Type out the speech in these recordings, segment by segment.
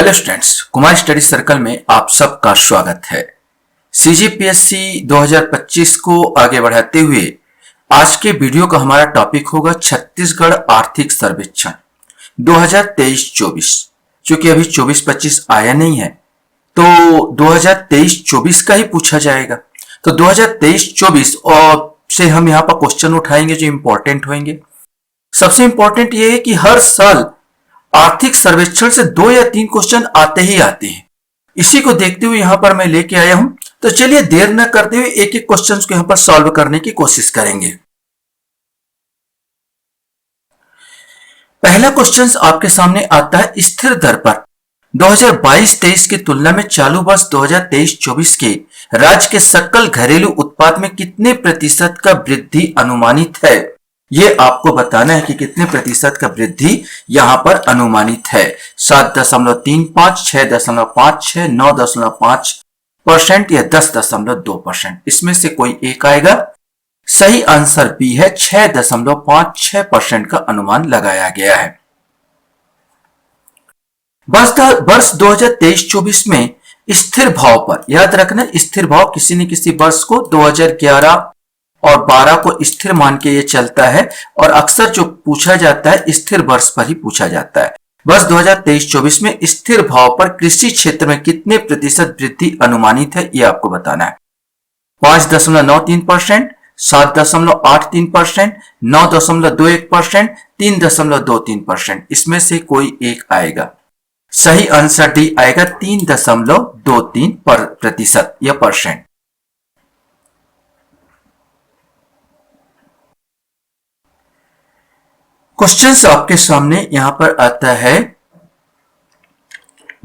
Hello students, Kumar study circle में आप सबका स्वागत है। सीजीपीएससी 2025 को आगे बढ़ाते हुए आज के वीडियो का हमारा टॉपिक होगा छत्तीसगढ़ आर्थिक सर्वेक्षण 2023-24। क्योंकि अभी 24-25 आया नहीं है तो 2023-24 का ही पूछा जाएगा। तो 2023-24 और से हम यहाँ पर क्वेश्चन उठाएंगे जो इंपॉर्टेंट होंगे। सबसे इंपॉर्टेंट ये है कि हर साल आर्थिक सर्वेक्षण से 2 या 3 क्वेश्चन आते ही आते हैं। इसी को देखते हुए यहां पर मैं लेके आया हूं। तो चलिए देर न करते हुए एक एक क्वेश्चन को यहां पर सॉल्व करने की कोशिश करेंगे। पहला क्वेश्चन आपके सामने आता है स्थिर दर पर 2022-23 की तुलना में चालू वर्ष 2023-24 के राज्य के सकल घरेलू उत्पाद में कितने प्रतिशत का वृद्धि अनुमानित है। ये आपको बताना है कि कितने प्रतिशत का वृद्धि यहां पर अनुमानित है। 7.35, 6.56, 9.5% या 10.2%। इसमें से कोई एक आएगा। सही आंसर बी है, 6.56% का अनुमान लगाया गया है। वर्ष 2023-24 में स्थिर भाव पर याद रखना, स्थिर भाव किसी न किसी वर्ष को 2011 और 12 को स्थिर मान के ये चलता है और अक्सर जो पूछा जाता है स्थिर वर्ष पर ही पूछा जाता है। वर्ष 2023-24 में स्थिर भाव पर कृषि क्षेत्र में कितने प्रतिशत वृद्धि अनुमानित है ये आपको बताना है। 5.93%, 7.83%, 9.21%, 3.23%। इसमें से कोई एक आएगा। सही आंसर डी आएगा, 3.23% या परसेंट। क्वेश्चन आपके सामने यहां पर आता है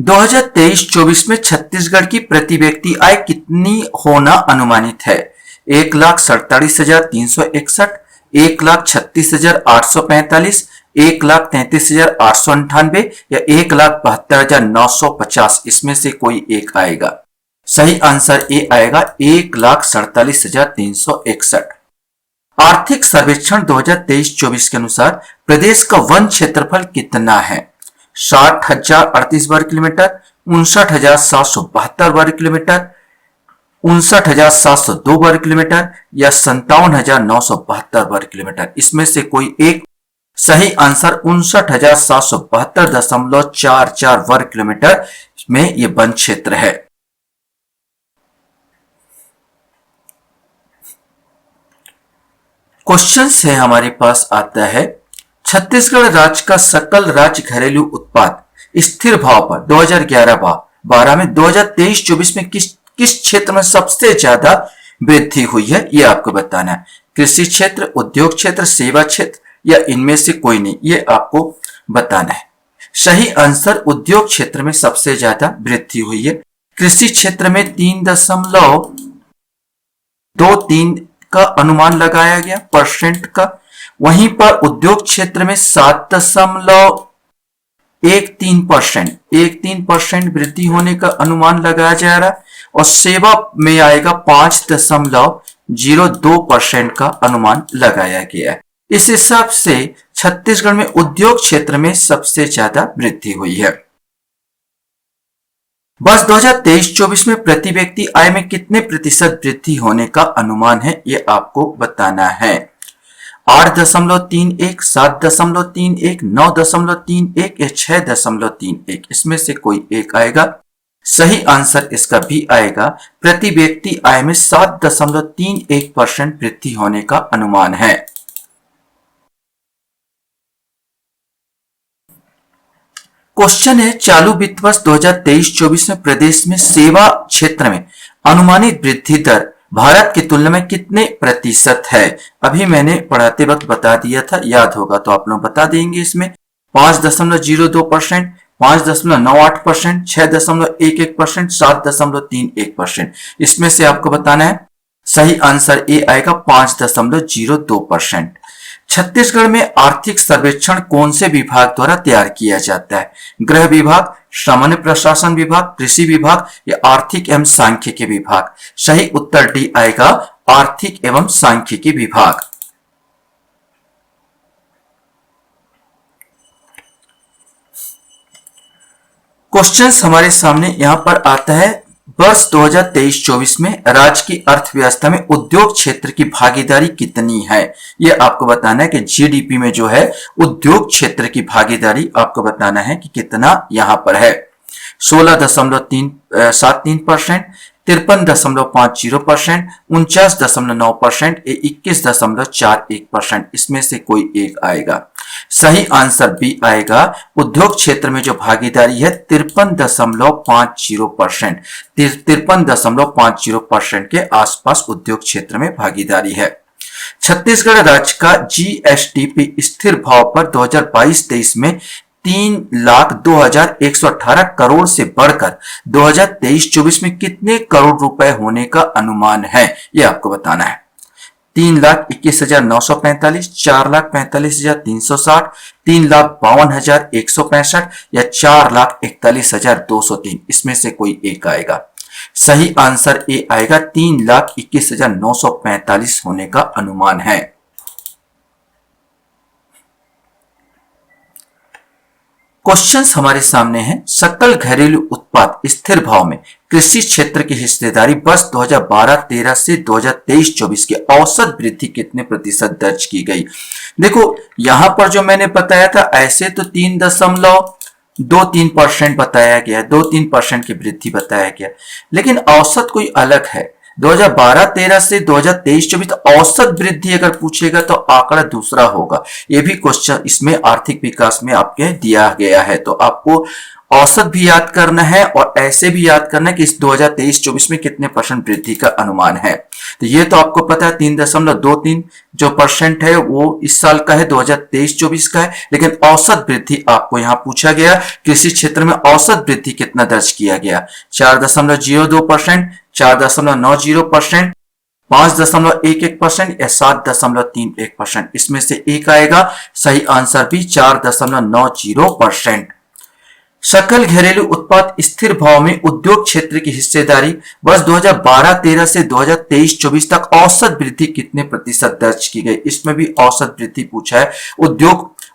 2023-24 में छत्तीसगढ़ की प्रति व्यक्ति आय कितनी होना अनुमानित है। 1,47,361, 1,36,845, 1,33,898 या 1,72,950। इसमें से कोई एक आएगा। सही आंसर ए आएगा, 1,47,361। आर्थिक सर्वेक्षण 2023-24 के अनुसार प्रदेश का वन क्षेत्रफल कितना है। 60,038 वर्ग किलोमीटर, 59,772 वर्ग किलोमीटर, 59,702 वर्ग किलोमीटर या 57,972 वर्ग किलोमीटर। इसमें से कोई एक। सही आंसर 59,772.44 वर्ग किलोमीटर में यह वन क्षेत्र है। क्वेश्चन है हमारे पास आता है छत्तीसगढ़ राज्य का सकल राज्य घरेलू उत्पाद स्थिर भाव पर 2011-12 में 2023-24 में किस क्षेत्र में सबसे ज्यादा वृद्धि हुई है ये आपको बताना है। कृषि क्षेत्र, उद्योग क्षेत्र, सेवा क्षेत्र या इनमें से कोई नहीं, ये आपको बताना है। सही आंसर उद्योग क्षेत्र में सबसे ज्यादा वृद्धि हुई है। कृषि क्षेत्र में 3.23 का अनुमान लगाया गया परसेंट का। वहीं पर उद्योग क्षेत्र में 7.13% वृद्धि होने का अनुमान लगाया जा रहा है और सेवा में आएगा 5.02% का अनुमान लगाया गया है। इस हिसाब से छत्तीसगढ़ में उद्योग क्षेत्र में सबसे ज्यादा वृद्धि हुई है। वर्ष 2023-24 में प्रति व्यक्ति आय में कितने प्रतिशत वृद्धि होने का अनुमान है ये आपको बताना है। 8.31, 7.31, 9.31 या 6.31। इसमें से कोई एक आएगा। सही आंसर इसका भी आएगा, प्रति व्यक्ति आय में 7.31% वृद्धि होने का अनुमान है। क्वेश्चन है चालू वित्त वर्ष 2023-24 में प्रदेश में सेवा क्षेत्र में अनुमानित वृद्धि दर भारत की तुलना में कितने प्रतिशत है। अभी मैंने पढ़ाते वक्त बता दिया था, याद होगा तो आप लोग बता देंगे। इसमें 5.02%, 5.98%, 6.11%, 7.31%। इसमें से आपको बताना है। सही आंसर ए आएगा, 5.02%। छत्तीसगढ़ में आर्थिक सर्वेक्षण कौन से विभाग द्वारा तैयार किया जाता है। गृह विभाग, सामान्य प्रशासन विभाग, कृषि विभाग या आर्थिक एवं सांख्यिकी विभाग। सही उत्तर डी आएगा, आर्थिक एवं सांख्यिकी विभाग। क्वेश्चंस हमारे सामने यहां पर आता है, वर्ष 2023-24 में राज्य की अर्थव्यवस्था में उद्योग क्षेत्र की भागीदारी कितनी है। यह आपको बताना है कि जीडीपी में जो है उद्योग क्षेत्र की भागीदारी आपको बताना है कि कितना यहां पर है। 16.73%, 53.50%, 49.9%, 21.41%, इसमें से कोई एक आएगा। सही आंसर बी आएगा। उद्योग क्षेत्र में जो भागीदारी है 53.50%, 53.50% के आसपास उद्योग क्षेत्र में भागीदारी है। छत्तीसगढ़ राज्य का जीएसडीपी स्थिर भाव पर 2022-23 में 3,02,118 करोड़ से बढ़कर 2023-24 में कितने करोड़ रुपए होने का अनुमान है, यह आपको बताना है। 3,21,945, 4,45,360, 3,52,165 या 4,41,203, इसमें से कोई एक आएगा। सही आंसर ए आएगा, 3,21,945 होने का अनुमान है। क्वेश्चंस हमारे सामने हैं, सकल घरेलू उत्पाद स्थिर भाव में कृषि क्षेत्र की हिस्सेदारी वर्ष 2012-13 से 2023-24 की औसत वृद्धि कितने प्रतिशत दर्ज की गई। देखो यहां पर जो मैंने बताया था ऐसे तो 3.23% बताया गया, 2-3% की वृद्धि बताया गया, लेकिन औसत कोई अलग है। 2012-13 से 2023-24 औसत वृद्धि अगर पूछेगा तो आंकड़ा दूसरा होगा। यह भी क्वेश्चन इसमें आर्थिक विकास में आपके दिया गया है, तो आपको औसत भी याद करना है और ऐसे भी याद करना है कि इस 2023-24 में कितने परसेंट वृद्धि का अनुमान है। तो ये तो आपको पता है 3.23 जो परसेंट है वो इस साल का है, 2023-24 का है, लेकिन औसत वृद्धि आपको यहाँ पूछा गया कृषि क्षेत्र में औसत वृद्धि कितना दर्ज किया गया। 4.02%, 4.90%, 5.11% या 7.31%, इसमें से एक आएगा। सही आंसर भी 4.90%। सकल घरेलू उत्पाद स्थिर भाव में उद्योग क्षेत्र की हिस्सेदारी वर्ष 2012-13 से 2023-24 तक औसत वृद्धि कितने प्रतिशत दर्ज की गई। इसमें भी औसत वृद्धि पूछा है।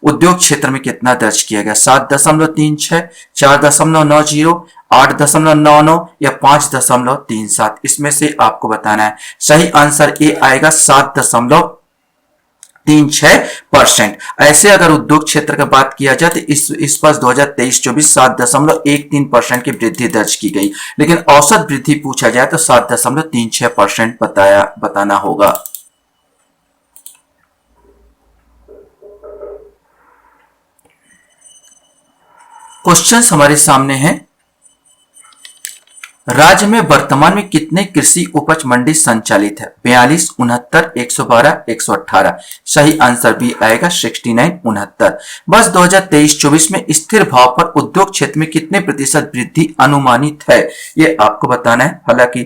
उद्योग क्षेत्र में कितना दर्ज किया गया, 7.36, 4.90, 8.99 या 5.37, इसमें से आपको बताना है। सही आंसर ए आएगा, 7.36%। ऐसे अगर उद्योग क्षेत्र का बात किया जाए तो इस वर्ष 2023-24 7.13% की वृद्धि दर्ज की गई, लेकिन औसत वृद्धि पूछा जाए तो 7.36% बताना होगा। क्वेश्चंस हमारे सामने हैं, राज्य में वर्तमान में कितने कृषि उपज मंडी संचालित है। 42, 69, 112, 118। सही आंसर भी आएगा 69, 69। वर्ष 2023-24 में स्थिर भाव पर उद्योग क्षेत्र में कितने प्रतिशत वृद्धि अनुमानित है, ये आपको बताना है। हालांकि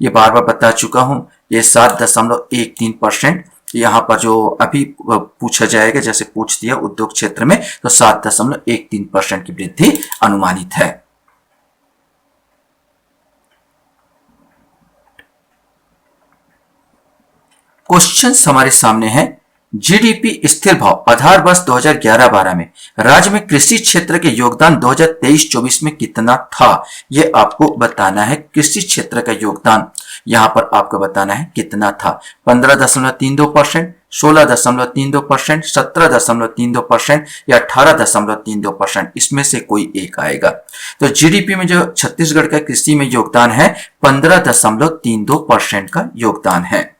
ये बार बार बता चुका हूं, ये 7.13%। यहाँ पर जो अभी पूछा जाएगा, जैसे पूछ दिया उद्योग क्षेत्र में, तो 7.13% की वृद्धि अनुमानित है। क्वेश्चंस हमारे सामने हैं, जीडीपी स्थिर भाव आधार वर्ष 2011-12 में राज्य में कृषि क्षेत्र के योगदान 2023-24 में कितना था, यह आपको बताना है। कृषि क्षेत्र का योगदान यहां पर आपको बताना है कितना था। 15.32%, 16.32%, 17.32% या 18.32%, इसमें से कोई एक आएगा। तो जीडीपी में जो छत्तीसगढ़ का कृषि में योगदान है 15.32% का योगदान है।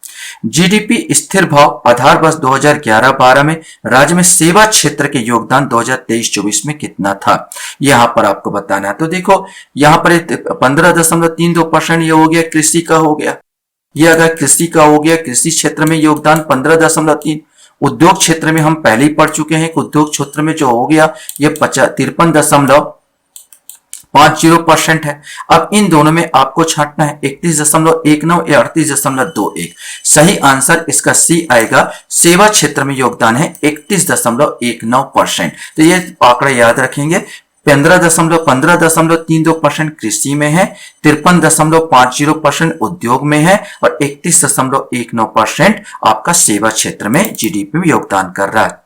जीडीपी स्थिर भाव आधार वर्ष 2011-12 में राज्य में सेवा क्षेत्र के योगदान 2023-24 में कितना था, यहां पर आपको बताना है। तो देखो यहां पर 15.32% ये हो गया कृषि का हो गया, ये अगर कृषि का हो गया, कृषि क्षेत्र में योगदान 15.3। उद्योग क्षेत्र में हम पहले ही पढ़ चुके हैं कि उद्योग क्षेत्र में जो हो गया ये 53.50% है। अब इन दोनों में आपको छांटना है 31.19 या 38.21। सही आंसर इसका सी आएगा। सेवा क्षेत्र में योगदान है 31.19%। तो ये आंकड़ा याद रखेंगे। 15.32% कृषि में है, 53.50% उद्योग में है और 31.19% आपका सेवा क्षेत्र में जीडीपी में योगदान कर रहा है।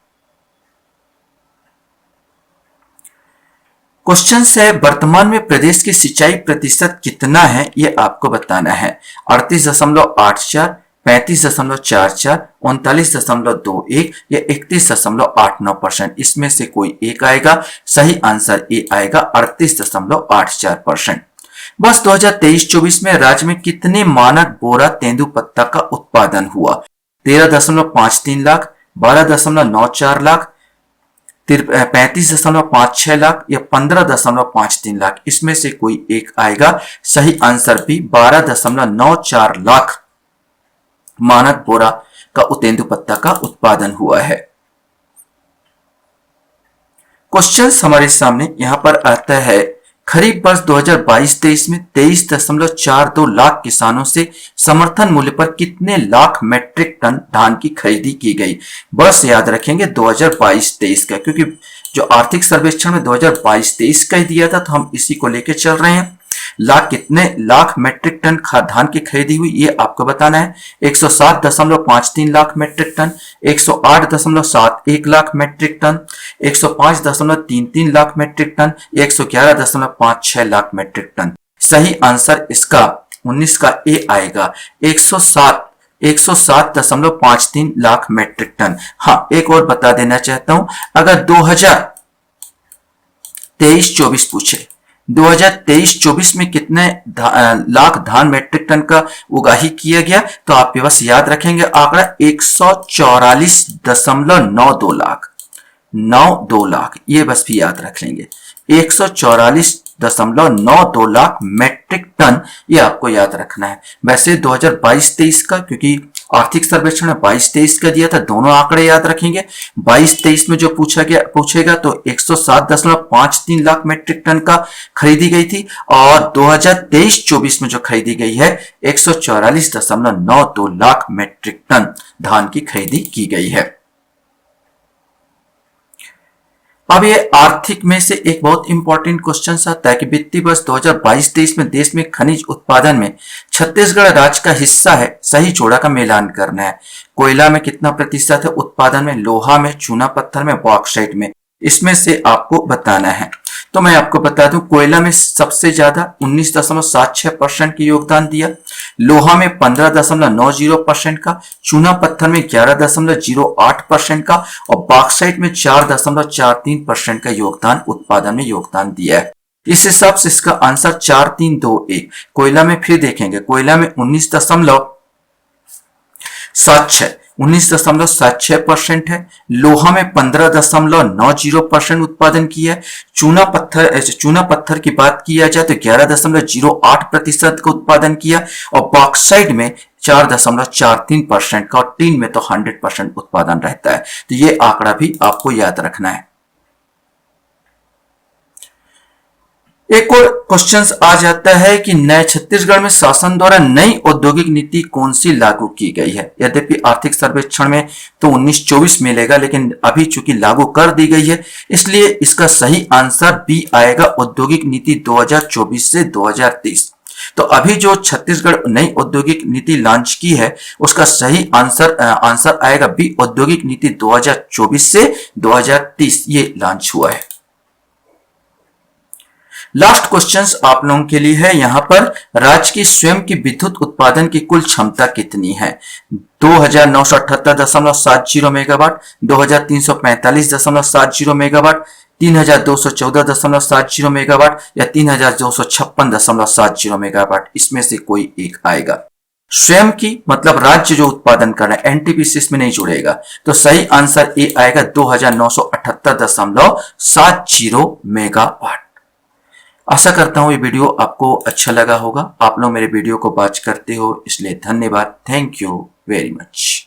क्वेश्चन है वर्तमान में प्रदेश की सिंचाई प्रतिशत कितना है, ये आपको बताना है। 38.84, 35.44, 39.21 या 31.89%। इसमें से कोई एक आएगा। सही आंसर ए आएगा 38.84%। वर्ष 2023-24 में राज्य में कितने मानक बोरा तेंदुपत्ता का उत्पादन हुआ? 13.53 लाख, 12.94 लाख, 35.56 लाख या 15.53 लाख। इसमें से कोई एक आएगा। सही आंसर भी 12.94 लाख मानक बोरा का तेंदुपत्ता का उत्पादन हुआ है। क्वेश्चन हमारे सामने यहां पर आता है, खरीफ वर्ष 2022-23 में 23.42 लाख किसानों से समर्थन मूल्य पर कितने लाख मीट्रिक टन धान की खरीदी की गई? वर्ष याद रखेंगे 2022-23 का, क्योंकि जो आर्थिक सर्वेक्षण में 2022-23 का ही दिया था तो हम इसी को लेके चल रहे हैं। कितने लाख मीट्रिक टन धान की खरीदी हुई ये आपको बताना है। 107.53 lakh metric ton, 108.71 lakh metric ton, 105.33 lakh metric ton, 111.56 lakh metric ton. सही आंसर इसका 19 का ए आएगा। 107.53 लाख मीट्रिक टन। हाँ, एक और बता देना चाहता हूं, अगर 2023-24 पूछे 2023-24 में कितने लाख धान मीट्रिक टन का उगाही किया गया, तो आप बस याद रखेंगे आंकड़ा 144.92 लाख, 92 लाख, ये बस भी याद रख लेंगे। 144.92 लाख मीट्रिक टन, ये आपको याद रखना है। वैसे 2022-23 का, क्योंकि आर्थिक सर्वेक्षण में 22-23 का दिया था, दोनों आंकड़े याद रखेंगे। 22-23 में जो पूछेगा तो 107.53 लाख मीट्रिक टन का खरीदी गई थी, और 2023-24 में जो खरीदी गई है 144.92 लाख मीट्रिक टन धान की खरीदी की गई है। अब ये आर्थिक में से एक बहुत इंपॉर्टेंट क्वेश्चन आता है कि वित्तीय वर्ष 2022-23 में देश में खनिज उत्पादन में छत्तीसगढ़ राज्य का हिस्सा है, सही जोड़ा का मिलान करना है। कोयला में कितना प्रतिशत है उत्पादन में, लोहा में, चूना पत्थर में, बॉक्साइट में, इसमें से आपको बताना है। तो मैं आपको बता दूं, कोयला में सबसे ज्यादा 19.76% की योगदान दिया, लोहा में 15.90% का, चूना पत्थर में 11.08% का और बॉक्साइट में 4.43% का योगदान उत्पादन में योगदान दिया है। इस हिसाब से इसका आंसर 4321। कोयला में फिर देखेंगे, कोयला में 19.76% है, लोहा में 15.90% उत्पादन किया है, चूना पत्थर की बात किया जाए तो 11.08% का उत्पादन किया, और बॉक्साइट में 4.43% का, और टीन में तो 100% उत्पादन रहता है। तो ये आंकड़ा भी आपको याद रखना है। एक और क्वेश्चन आ जाता है कि नए छत्तीसगढ़ में शासन द्वारा नई औद्योगिक नीति कौन सी लागू की गई है। यद्यपि आर्थिक सर्वेक्षण में तो 19-24 मिलेगा, लेकिन अभी चूंकि लागू कर दी गई है इसलिए इसका सही आंसर बी आएगा, औद्योगिक नीति 2024 से 2030। तो अभी जो छत्तीसगढ़ नई औद्योगिक नीति लॉन्च की है उसका सही आंसर आएगा बी, औद्योगिक नीति 2024 से 2030 ये लॉन्च हुआ है। लास्ट क्वेश्चंस आप लोगों के लिए है। यहां पर राज्य की स्वयं की विद्युत उत्पादन की कुल क्षमता कितनी है? 2978.70 मेगावाट, 2345.70 मेगावाट, 3214.70 मेगावाट या 3256.70 मेगावाट। इसमें से कोई एक आएगा। स्वयं की मतलब राज्य जो उत्पादन कर रहा है, एनटीपीसी इसमें नहीं जुड़ेगा, तो सही आंसर ए आएगा 2978.70 मेगावाट। आशा करता हूं ये वीडियो आपको अच्छा लगा होगा। आप लोग मेरे वीडियो को वॉच करते हो इसलिए धन्यवाद। Thank you very much.